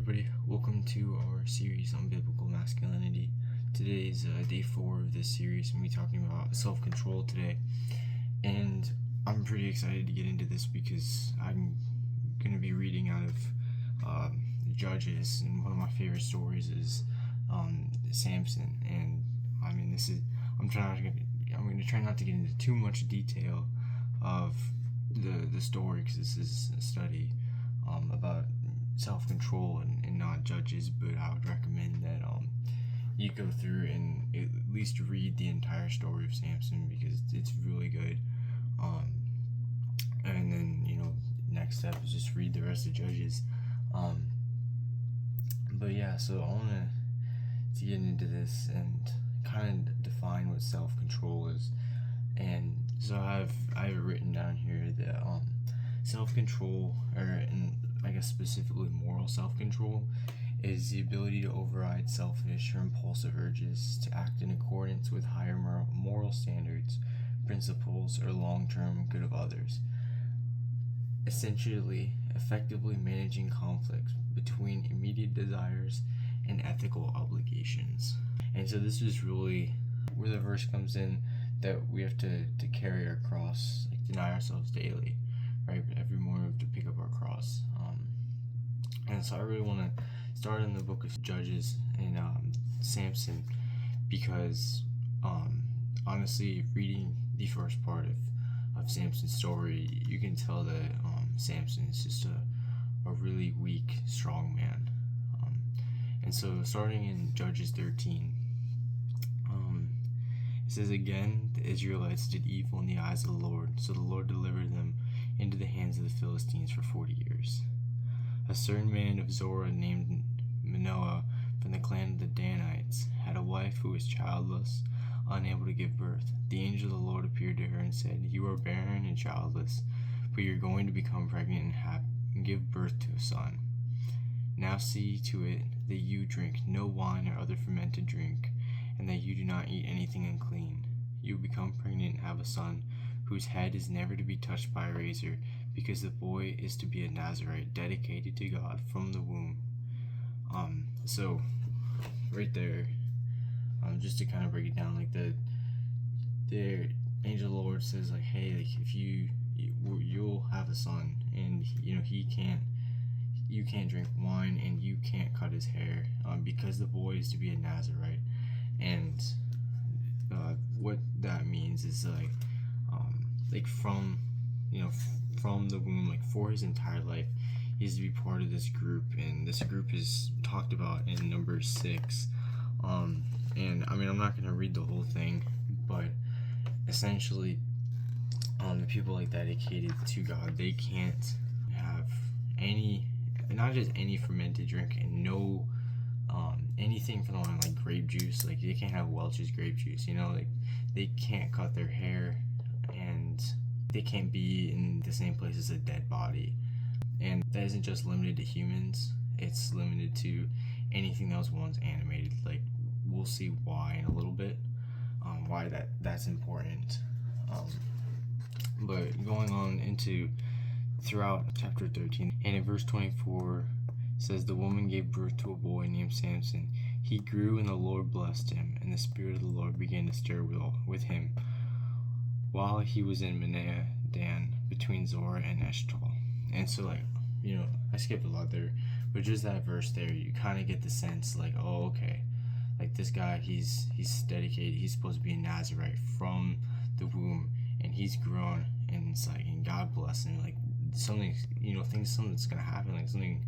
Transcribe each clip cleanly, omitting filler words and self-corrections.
everybody, welcome to our series on biblical masculinity. Today is day 4 of this series, and we're talking about self-control today. And I'm pretty excited to get into this because I'm going to be reading out of Judges, and one of my favorite stories is Samson. And I mean, I'm going to try not to get into too much detail of the story, because this is a study about self-control and not Judges, but I would recommend that you go through and at least read the entire story of Samson, because it's really good. And then, next step is just read the rest of Judges. But yeah, so I want to get into this and kind of define what self-control is. And so I have it written down here that self-control, and I guess specifically moral self-control, is the ability to override selfish or impulsive urges to act in accordance with higher moral standards, principles, or long-term good of others. Essentially, effectively managing conflicts between immediate desires and ethical obligations. And so this is really where the verse comes in, that we have to carry our cross, like deny ourselves daily, right? Every morning we have to pick up our cross. And so I really want to start in the book of Judges and Samson, because honestly, reading the first part of Samson's story, you can tell that Samson is just a really weak, strong man. And so starting in Judges 13, it says, "Again, the Israelites did evil in the eyes of the Lord, so the Lord delivered them into the hands of the Philistines for 40 years. A certain man of Zorah named Manoah from the clan of the Danites had a wife who was childless, unable to give birth. The angel of the Lord appeared to her and said, 'You are barren and childless, but you're going to become pregnant and give birth to a son. Now see to it that you drink no wine or other fermented drink, and that you do not eat anything unclean. You will become pregnant and have a son, whose head is never to be touched by a razor, because the boy is to be a Nazarite, dedicated to God from the womb.'" So right there, just to kind of break it down, like the angel of the Lord says, like, hey, like, if you'll have a son, and you can't drink wine, and you can't cut his hair, because the boy is to be a Nazarite. And what that means is from the womb, like for his entire life, he's to be part of this group, and this group is talked about in Numbers 6. And I mean, I'm not going to read the whole thing, but essentially, the people like dedicated to God, they can't have not just any fermented drink, and no anything from the line, like grape juice. Like, they can't have Welch's grape juice, like they can't cut their hair, and they can't be in the same place as a dead body. And that isn't just limited to humans, it's limited to anything that was once animated. Like, we'll see why in a little bit, why that's important. But going on into throughout chapter 13, and in verse 24, says, "The woman gave birth to a boy named Samson. He grew, and the Lord blessed him, and the Spirit of the Lord began to stir with him while he was in Manaah Dan, between Zorah and Eshtaol." And so, I skipped a lot there, but just that verse there, you kind of get the sense, like, oh, okay, like, this guy, he's dedicated, he's supposed to be a Nazarite from the womb, and he's grown, and it's like, and God bless him, like, something's gonna happen, like, something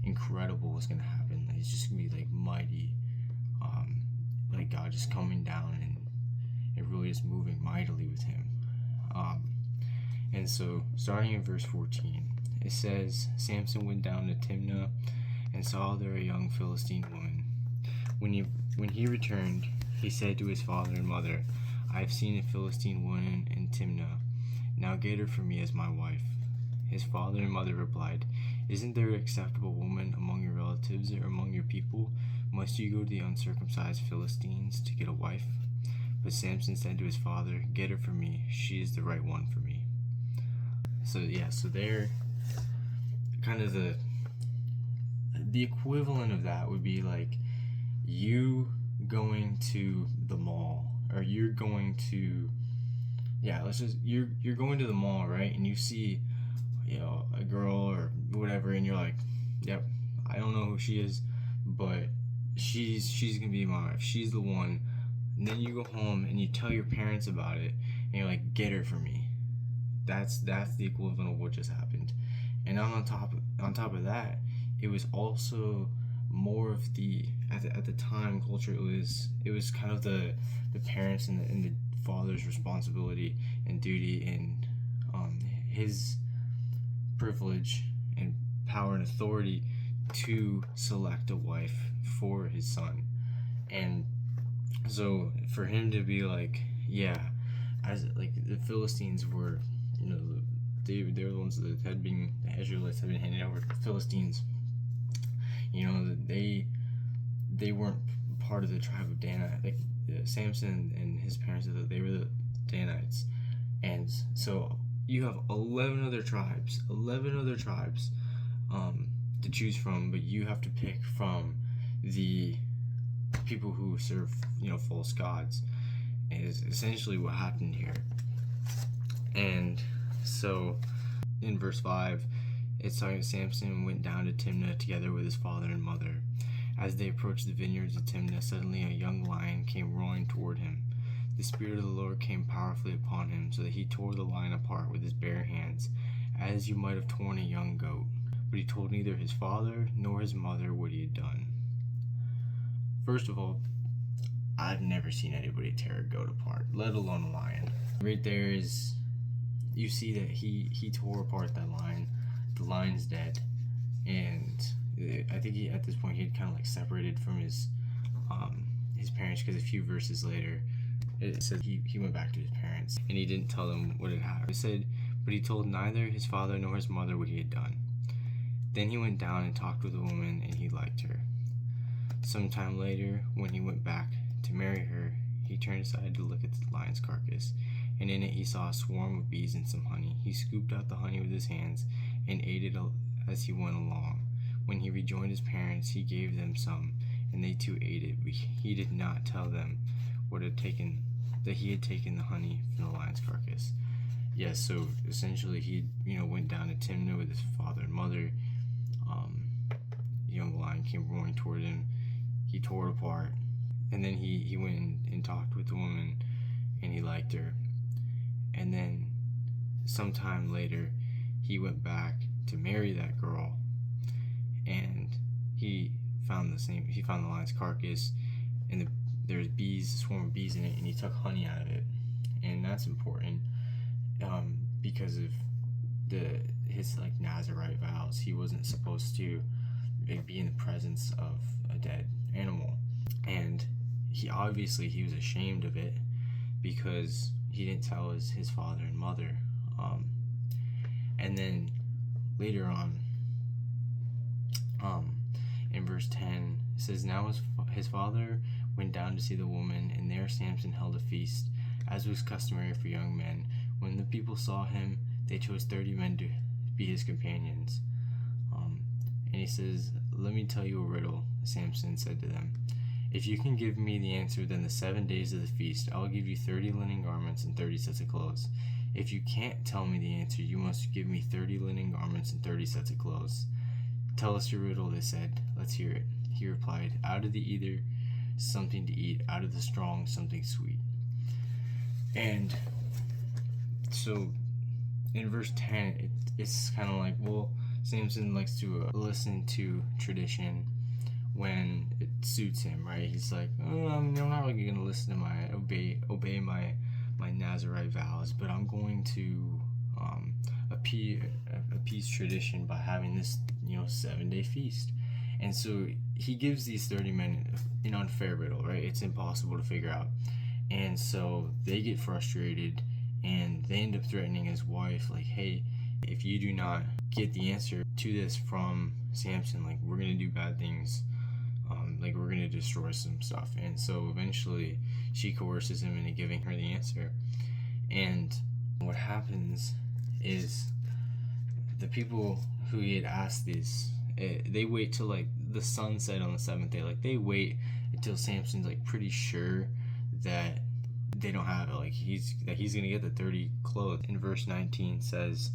incredible is gonna happen. Like, it's just gonna be like mighty, like God just coming down, and it really is moving mightily with him. And so starting in verse 14, it says, "Samson went down to Timnah and saw there a young Philistine woman. When he returned, he said to his father and mother, 'I have seen a Philistine woman in Timnah. Now get her for me as my wife.' His father and mother replied, 'Isn't there an acceptable woman among your relatives or among your people? Must you go to the uncircumcised Philistines to get a wife?' But Samson said to his father, 'Get her for me. She is the right one for me.'" So they're kind of the equivalent of that would be like you going to the mall, or you're going to, yeah, let's just, you're going to the mall, right? And you see, you know, a girl or whatever, and you're like, yep, I don't know who she is, but she's gonna be my wife. She's the one. And then you go home and you tell your parents about it, and you're like, get her for me. That's the equivalent of what just happened. And on top of that, it was also more of the at the time culture. It was kind of the parents and the father's responsibility and duty, and his privilege and power and authority to select a wife for his son. And so for him to be like, yeah, as like the Philistines were, you know, they were the ones that had been, the Israelites had been handed over to the Philistines. You know, they weren't part of the tribe of Dan. Like Samson and his parents, they were the Danites, and so you have 11 other tribes to choose from, but you have to pick from the people who serve, you know, false gods, is essentially what happened here. And so in verse 5, it's talking about Samson went down to Timnah together with his father and mother. As they approached the vineyards of Timnah, suddenly a young lion came roaring toward him. The Spirit of the Lord came powerfully upon him, so that he tore the lion apart with his bare hands, as you might have torn a young goat. But he told neither his father nor his mother what he had done. First of all, I've never seen anybody tear a goat apart, let alone a lion. Right there is, you see that he tore apart that lion. The lion's dead, and I think at this point he had kind of like separated from his parents, because a few verses later it said he went back to his parents and he didn't tell them what had happened. It said, but he told neither his father nor his mother what he had done. Then he went down and talked with the woman, and he liked her. Sometime later, when he went back to marry her, he turned aside to look at the lion's carcass, and in it he saw a swarm of bees and some honey. He scooped out the honey with his hands and ate it as he went along. When he rejoined his parents, he gave them some, and they too ate it, but he did not tell them that he had taken the honey from the lion's carcass. Yes, so essentially he, you know, went down to Timnah with his father and mother. The young lion came roaring toward him. He tore it apart, and then he went and talked with the woman, and he liked her. And then sometime later, he went back to marry that girl, and he found the lion's carcass, and there's bees, a swarm of bees in it, and he took honey out of it. And that's important, because of his like Nazarite vows. He wasn't supposed to be in the presence of a dead animal, and he was ashamed of it because he didn't tell his father and mother. And then later on, in verse 10, it says, now his father went down to see the woman, and there Samson held a feast, as was customary for young men. When the people saw him, they chose 30 men to be his companions. And he says, let me tell you a riddle, Samson said to them. If you can give me the answer within the 7 days of the feast, I will give you 30 linen garments and 30 sets of clothes. If you can't tell me the answer, you must give me 30 linen garments and 30 sets of clothes. Tell us your riddle, they said. Let's hear it. He replied, out of the either, something to eat, out of the strong, something sweet. And so in verse 10, it's kind of like, well, Samson likes to listen to tradition when it suits him, right? He's like, I'm not really going to listen to obey my Nazarite vows, but I'm going to appease tradition by having this, 7-day feast. And so he gives these 30 men an unfair riddle, right? It's impossible to figure out. And so they get frustrated, and they end up threatening his wife, like, hey, if you do not get the answer to this from Samson, like, we're going to do bad things. Like, we're going to destroy some stuff. And so eventually she coerces him into giving her the answer. And what happens is the people who he had asked this, they wait till like the sun set on the seventh day. Like, they wait until Samson's like pretty sure that they don't have it, like he's gonna get the 30 clothes. In verse 19 says,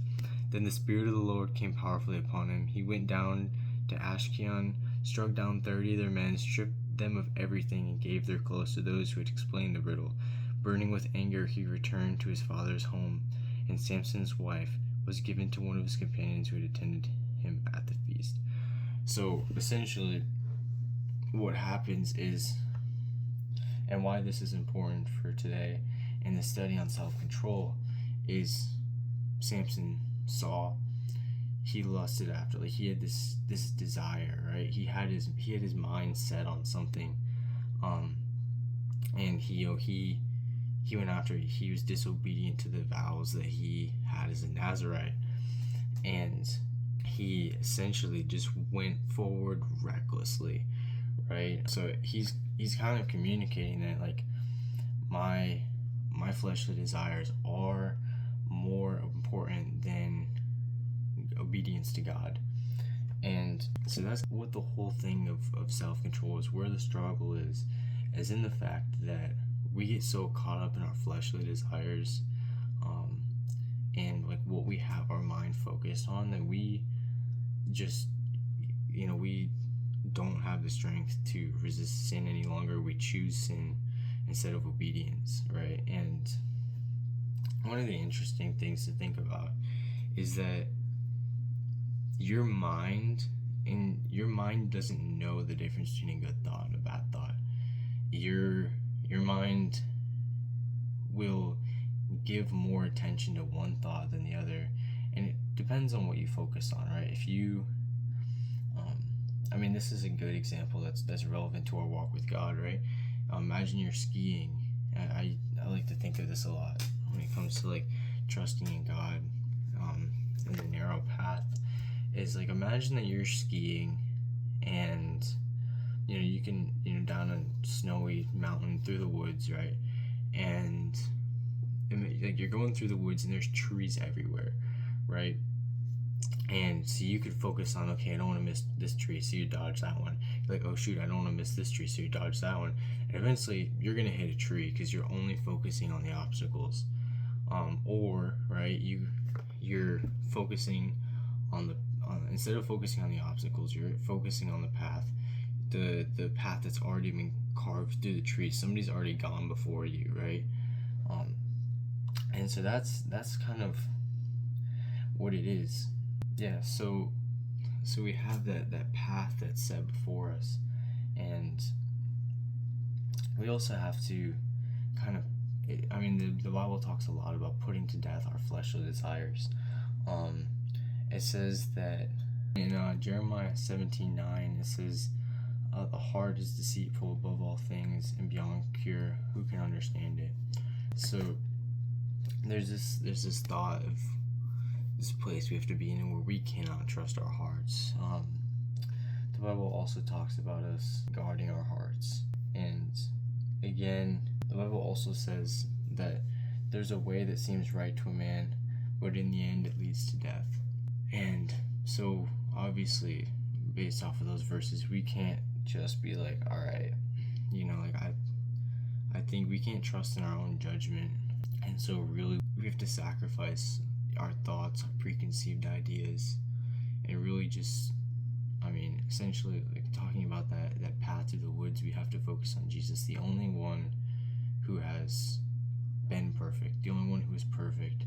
then the Spirit of the Lord came powerfully upon him. He went down to Ashkelon, struck down 30 of their men, stripped them of everything, and gave their clothes to those who had explained the riddle. Burning with anger, he returned to his father's home, and Samson's wife was given to one of his companions who had attended him at the feast. So essentially what happens is, and why this is important for today in the study on self-control, is Samson saw, he lusted after, like, he had this desire, right? He had his mind set on something, and he went after it. He was disobedient to the vows that he had as a Nazirite, and he essentially just went forward recklessly, right? So he's kind of communicating that, like, my fleshly desires are more important than obedience to God. And so that's what the whole thing of self-control is, where the struggle is in the fact that we get so caught up in our fleshly desires, and like what we have our mind focused on, that we just, we don't have the strength to resist sin any longer. We choose sin instead of obedience, right? And one of the interesting things to think about is that your mind doesn't know the difference between a good thought and a bad thought. Your mind will give more attention to one thought than the other, and it depends on what you focus on, right? If you this is a good example that's relevant to our walk with God, right? Imagine you're skiing. I like to think of this a lot when it comes to like trusting in God, in the narrow path. Is like, imagine that you're skiing, and you can down a snowy mountain through the woods, right? And like, you're going through the woods and there's trees everywhere, right? And so you could focus on, okay, I don't want to miss this tree, so you dodge that one. You're like, oh shoot, I don't want to miss this tree, so you dodge that one. And eventually you're gonna hit a tree because you're only focusing on the obstacles. Or right, you're focusing on instead of focusing on the obstacles, you're focusing on the path, the path that's already been carved through the tree. Somebody's already gone before you, right? And so that's kind of what it is. Yeah, so we have that path that's set before us, and we also have to kind of, the Bible talks a lot about putting to death our fleshly desires. It says that in Jeremiah 17:9, it says, the heart is deceitful above all things and beyond cure, who can understand it? So there's this thought of this place we have to be in where we cannot trust our hearts. The Bible also talks about us guarding our hearts, and again, the Bible also says that there's a way that seems right to a man, but in the end it leads to death. And so obviously, based off of those verses, we can't just be like, all right, I think we can't trust in our own judgment. And so really we have to sacrifice our thoughts, our preconceived ideas, and really just, essentially, like, talking about that path through the woods, we have to focus on Jesus, the only one who has been perfect, the only one who is perfect.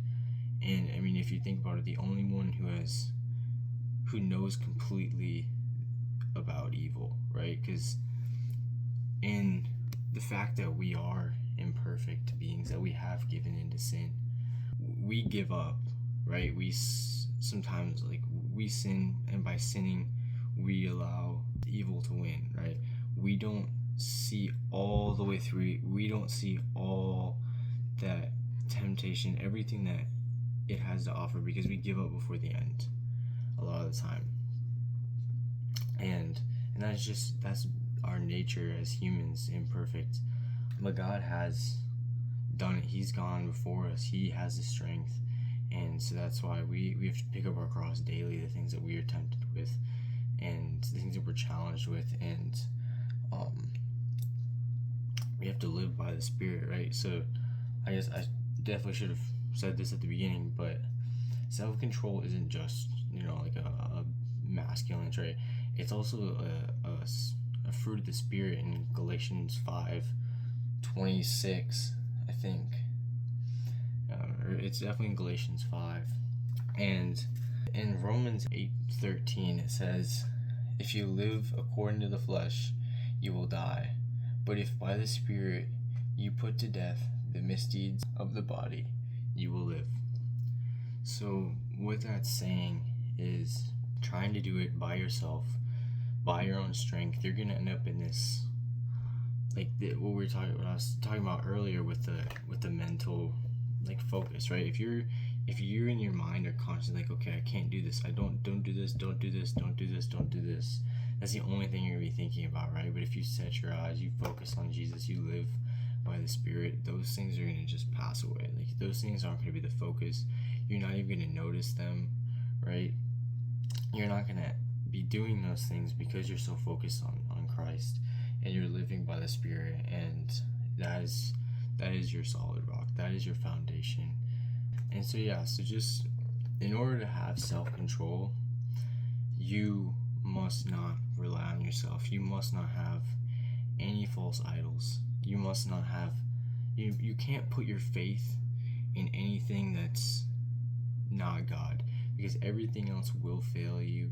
And if you think about it, the only one who knows completely about evil, right? Because in the fact that we are imperfect beings, that we have given into sin, we give up, right? We sometimes, like, we sin, and by sinning we allow evil to win, right? We don't see all the way through. We don't see all that temptation, everything that it has to offer, because we give up before the end a lot of the time. And that's our nature as humans, imperfect. But God has done it. He's gone before us. He has the strength. And so that's why we have to pick up our cross daily, the things that we are tempted with. and the things that we're challenged with, and we have to live by the Spirit, right? So I guess I definitely should have said this at the beginning, but self-control isn't just, like a masculine trait. It's also a fruit of the Spirit in Galatians 5:26, I think. Or it's definitely in Galatians 5. And in Romans 8:13 it says, if you live according to the flesh, you will die. But if by the Spirit you put to death the misdeeds of the body, you will live. So what that's saying is, trying to do it by yourself, by your own strength, you're gonna end up in this, like what I was talking about earlier with the mental, like, focus, right? If you in your mind are constantly like, okay, I can't do this, don't do this, don't do this, don't do this, don't do this, that's the only thing you're gonna be thinking about, right? But if you set your eyes, you focus on Jesus, you live by the Spirit, those things are gonna just pass away. Like, those things aren't gonna be the focus. You're not even gonna notice them, right? You're not gonna be doing those things because you're so focused on Christ, and you're living by the Spirit, and that is your solid rock, that is your foundation. And so just in order to have self-control, you must not rely on yourself. You must not have any false idols. You must not have, you can't put your faith in anything that's not God, because everything else will fail you.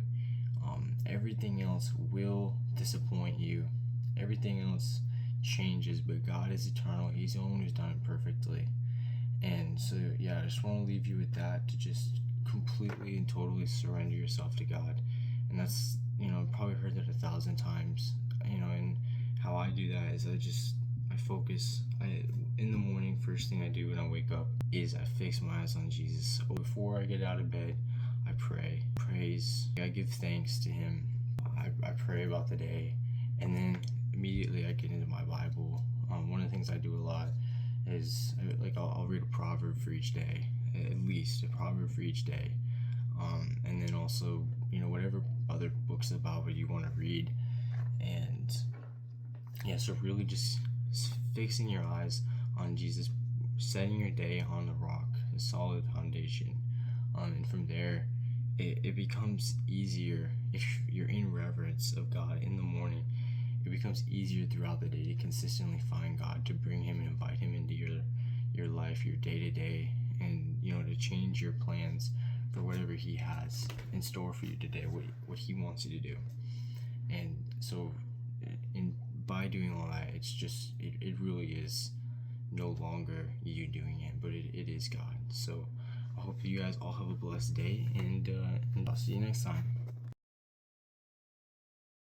Everything else will disappoint you. Everything else changes, but God is eternal. He's the one who's done it perfectly. And so I just want to leave you with that, to just completely and totally surrender yourself to God. And that's, probably heard that 1,000 times, and how I do that is I focus. In the morning, first thing I do when I wake up is I fix my eyes on Jesus. So before I get out of bed, I praise, I give thanks to Him. I pray about the day, and then immediately I get into my Bible. One of the things I do a lot is, like, I'll read a proverb for each day, at least a proverb for each day, and then also, whatever other books of the Bible you want to read. And so really just fixing your eyes on Jesus, setting your day on the rock, a solid foundation, and from there it becomes easier. If you're in reverence of God in the morning, it becomes easier throughout the day to consistently find God, to bring Him and invite Him into your life, your day-to-day, and to change your plans for whatever He has in store for you today, what He wants you to do. And so by doing all that, it's just, it really is no longer you doing it, but it is God. So I hope you guys all have a blessed day, and I'll see you next time.